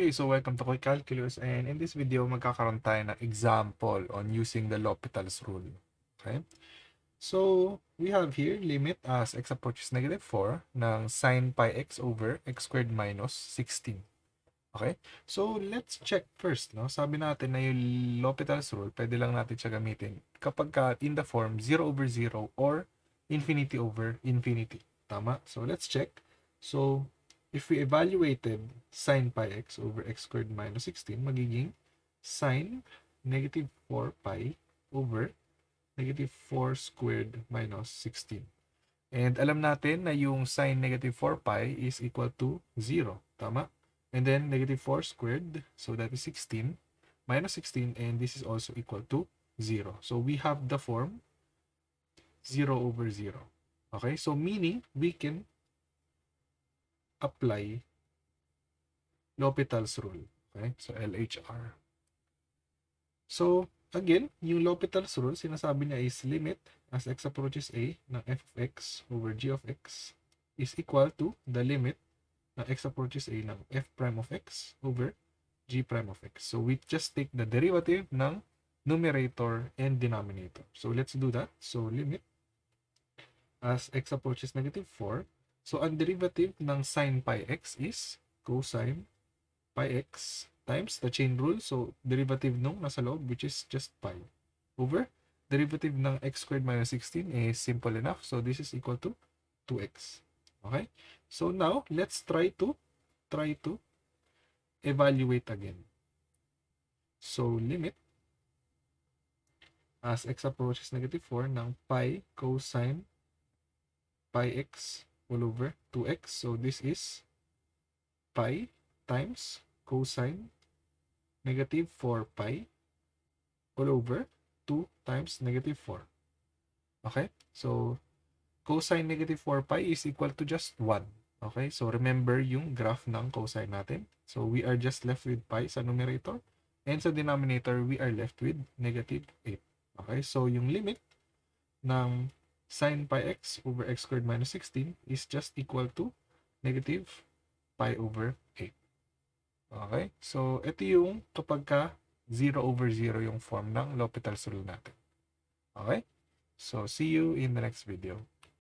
Okay, so welcome to Quick Calculus, and in this video, magkakaroon tayo ng example on using the L'Hopital's rule. Okay? So, we have here limit as x approaches -4 ng sin pi x over x squared minus 16. Okay? So, let's check first. No? Sabi natin na yung L'Hopital's rule, pwede lang natin siya gamitin kapag in the form 0 over 0 or infinity over infinity. Tama? So, let's check. So, if we evaluated sin pi x over x squared minus 16, magiging sin negative 4 pi over negative 4 squared minus 16. And alam natin na yung sin negative 4 pi is equal to 0. Tama? And then negative 4 squared, so that is 16, minus 16, and this is also equal to 0. So we have the form 0 over 0. Okay? So meaning we can apply L'Hopital's rule. Okay? So, LHR. So, again, yung L'Hopital's rule, sinasabi niya is limit as x approaches a ng f of x over g of x is equal to the limit ng x approaches a ng f prime of x over g prime of x. So, we just take the derivative ng numerator and denominator. So, let's do that. So, limit as x approaches -4. So, ang derivative ng sin pi x is cosine pi x times the chain rule. So, derivative nung nasa loob, which is just pi, over derivative ng x squared minus 16 is simple enough. So, this is equal to 2x. Okay? So, now, let's try to evaluate again. So, limit as x approaches -4 ng pi cosine pi x all over 2x. So, this is pi times cosine negative 4 pi all over 2 times negative 4. Okay? So, cosine negative 4 pi is equal to just 1. Okay? So, remember yung graph ng cosine natin. So, we are just left with pi sa numerator. And sa denominator, we are left with negative 8. Okay? So, yung limit ng sin pi x over x squared minus 16 is just equal to negative pi over 8. Okay? So, ito yung kapag ka 0 over 0 yung form ng L'Hopital's rule natin. Okay? So, see you in the next video.